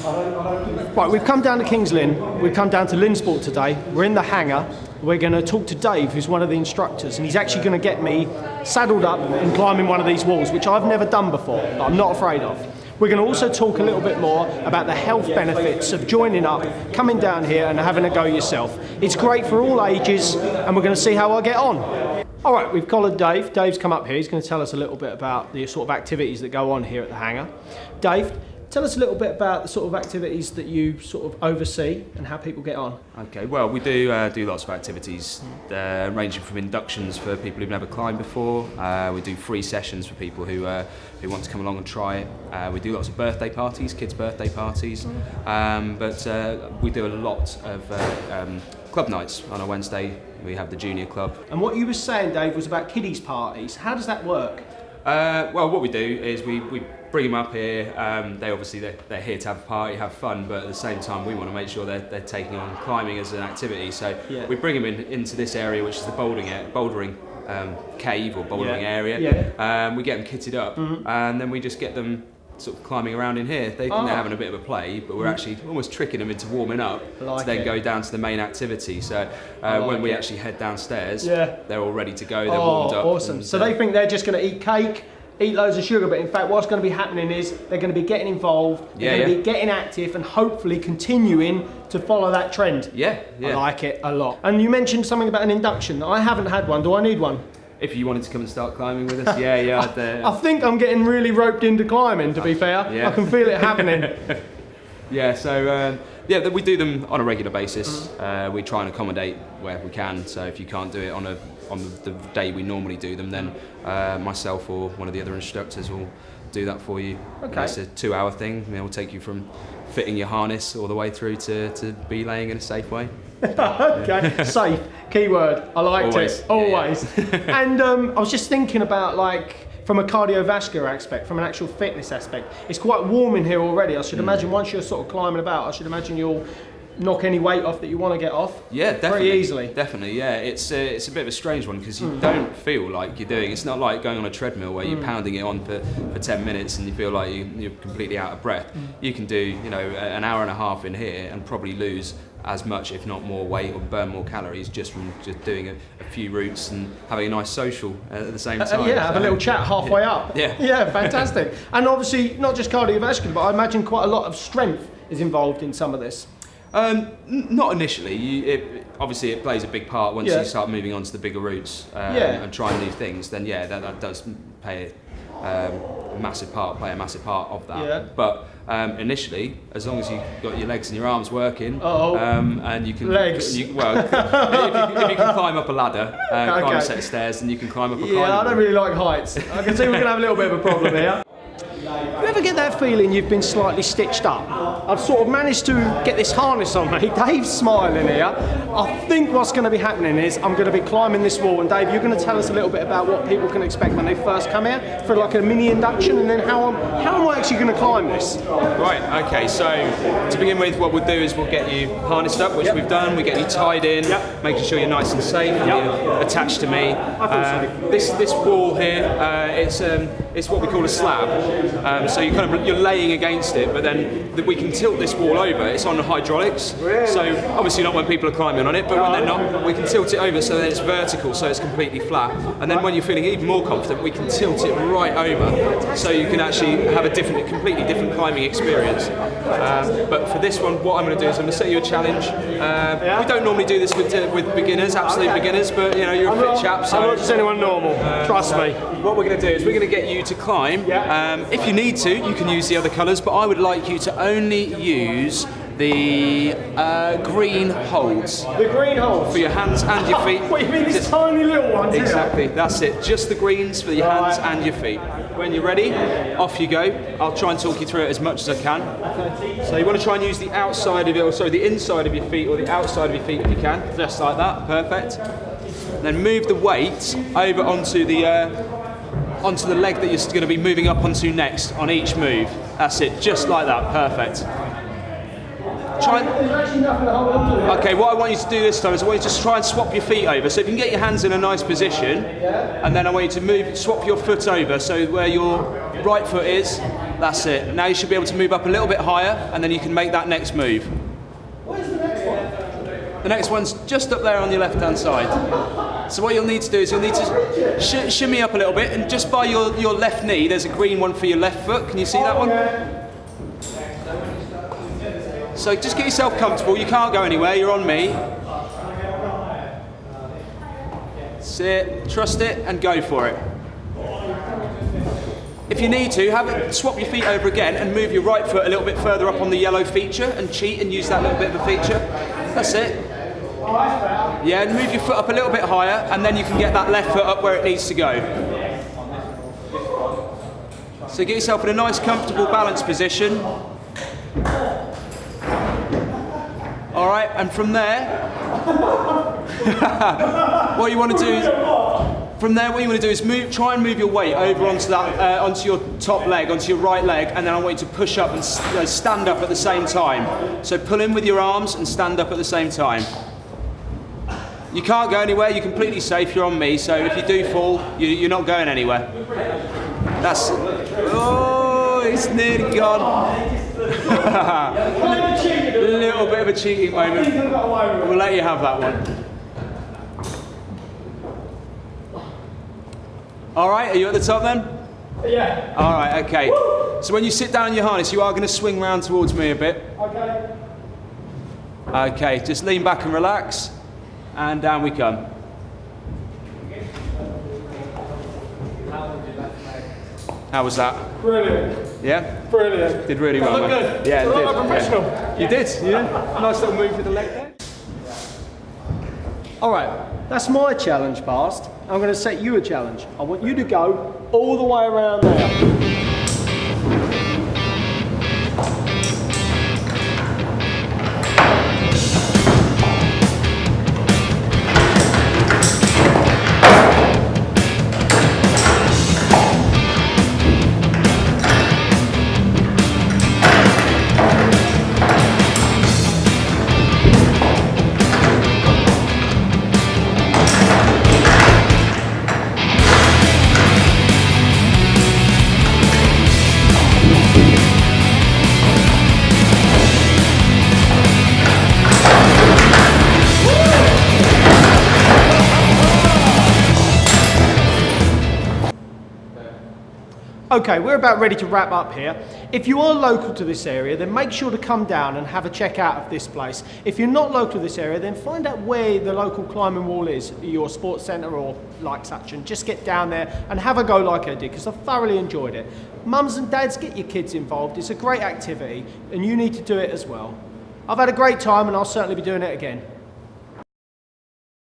Right, we've come down to Kings Lynn. We've come down to Lynn Sport today. We're in the hangar. We're going to talk to Dave, who's one of the instructors, and he's actually going to get me saddled up and climbing one of these walls, which I've never done before, but I'm not afraid of. We're going to also talk a little bit more about the health benefits of joining up, coming down here and having a go yourself. It's great for all ages, and we're going to see how I get on. All right, we've collared Dave. Dave's come up here. He's going to tell us a little bit about the sort of activities that go on here at the hangar. Dave, tell us a little bit about the sort of activities that you sort of oversee and how people get on. Okay, well, we do lots of activities ranging from inductions for people who've never climbed before. We do free sessions for people who want to come along and try it. We do lots of birthday parties, kids' birthday parties, but we do a lot of club nights. On a Wednesday, we have the junior club. And what you were saying, Dave, was about kiddies' parties. How does that work? Well, what we do is we bring them up here. They're here to have a party, have fun, but at the same time we want to make sure they're taking on climbing as an activity. So we bring them into this area, which is the bouldering cave or bouldering area. We get them kitted up, and then we just get them sort of climbing around in here. They think they're having a bit of a play, but we're actually almost tricking them into warming up to then go down to the main activity. So when we actually head downstairs, they're all ready to go. They're warmed up. Awesome. So they think they're just going to eat cake, eat loads of sugar, but in fact what's going to be happening is they're going to be getting involved, they're going to be getting active and hopefully continuing to follow that trend. I like it a lot. And you mentioned something about an induction. I haven't had one. Do I need one? If you wanted to come and start climbing with us, I think I'm getting really roped into climbing, to be fair. I can feel it happening. We do them on a regular basis. We try and accommodate where we can. So if you can't do it on the day we normally do them, then myself or one of the other instructors will do that for you. Okay. It's a 2-hour thing. We'll take you from fitting your harness all the way through to belaying in a safe way. Okay, safe, keyword. I liked it. Always. And I was just thinking about, like, from a cardiovascular aspect, from an actual fitness aspect, it's quite warm in here already. I should imagine once you're sort of climbing about, I should imagine you'll knock any weight off that you want to get off. Yeah, definitely. Very easily. Definitely, yeah. It's a bit of a strange one because you don't feel like you're doing. It's not like going on a treadmill where you're pounding it on for 10 minutes and you feel like you're completely out of breath. You can do an hour and a half in here and probably lose as much, if not more weight, or burn more calories just from doing a few routes and having a nice social at the same time. Have a little chat halfway up. Yeah, fantastic. And obviously not just cardiovascular, but I imagine quite a lot of strength is involved in some of this. Not initially. Obviously it plays a big part once you start moving on to the bigger routes and trying new things. Then that does play a massive part of that. But initially, as long as you've got your legs and your arms working, and you can legs. if you can climb up a ladder, climb a set of stairs, then you can climb up a climbing I don't wall. really like heights. I can see we're going to have a little bit of a problem here. You ever get that feeling you've been slightly stitched up? I've sort of managed to get this harness on me. Dave's smiling here. I think what's going to be happening is I'm going to be climbing this wall, and Dave, you're going to tell us a little bit about what people can expect when they first come here for like a mini induction, and then how am I actually going to climb this? Right, okay, so to begin with, what we'll do is we'll get you harnessed up, which we've done. We get you tied in, making sure you're nice and safe, and you're attached to me. This wall here, it's what we call a slab. So you're laying against it, but then we can tilt this wall over. It's on hydraulics, so obviously not when people are climbing on it, but when they're not, we can tilt it over so that it's vertical, so it's completely flat. And then when you're feeling even more confident, we can tilt it right over, so you can actually have a completely different climbing experience. But for this one, what I'm going to do is I'm going to set you a challenge. We don't normally do this with beginners, absolute beginners, but you're a fit chap, so I'm not just anyone normal. Trust me. What we're going to do is we're going to get you to climb. If you need to, you can use the other colours, but I would like you to only use the green holds. The green holds? For your hands and your feet. What, you mean these tiny little ones? Exactly, that's it. Just the greens for your hands and your feet. When you're ready, off you go. Then try and talk you through it as much as I can. Okay. So you want to try and use the outside of the inside of your feet or the outside of your feet if you can. Just like that, perfect. Then move the weight over onto the leg that you're going to be moving up onto next on each move. That's it, just like that, perfect. try. There's actually nothing to hold on to. Okay, what I want you to do this time is I want you to just try and swap your feet over. So if you can get your hands in a nice position, and then I want you to swap your foot over, so where your right foot is, that's it. Now you should be able to move up a little bit higher, and then you can make that next move. Where's the next one? The next one's just up there on your left-hand side. So what you'll need to do is you'll need to shimmy up a little bit, and just by your left knee, there's a green one for your left foot. Can you see that one? So just get yourself comfortable. You can't go anywhere. You're on me. Sit, trust it, and go for it. If you need to, swap your feet over again and move your right foot a little bit further up on the yellow feature and cheat and use that little bit of a feature. That's it. Yeah, and move your foot up a little bit higher, and then you can get that left foot up where it needs to go. So get yourself in a nice, comfortable, balanced position. All right, and from there, what you want to do is try and move your weight over onto that, onto your top leg, onto your right leg, and then I want you to push up and stand up at the same time. So pull in with your arms and stand up at the same time. You can't go anywhere. You're completely safe. You're on me. So if you do fall, you're not going anywhere. That's. Oh, it's nearly gone. A little bit of a cheating moment. We'll let you have that one. All right, are you at the top then? Yeah. All right, okay. So when you sit down in your harness, you are going to swing round towards me a bit. Okay. Okay, just lean back and relax, and down we come. How was that? Brilliant. Yeah? Brilliant. Did really well, Look man. good. Yeah, it Look did. like a professional. Yeah. You did, yeah. Nice little move with the leg there. All right, that's my challenge passed. I'm going to set you a challenge. I want you to go all the way around there. Okay, we're about ready to wrap up here. If you are local to this area, then make sure to come down and have a check out of this place. If you're not local to this area, then find out where the local climbing wall is, your sports centre or like such, and just get down there and have a go like I did, because I thoroughly enjoyed it. Mums and dads, get your kids involved. It's a great activity, and you need to do it as well. I've had a great time, and I'll certainly be doing it again.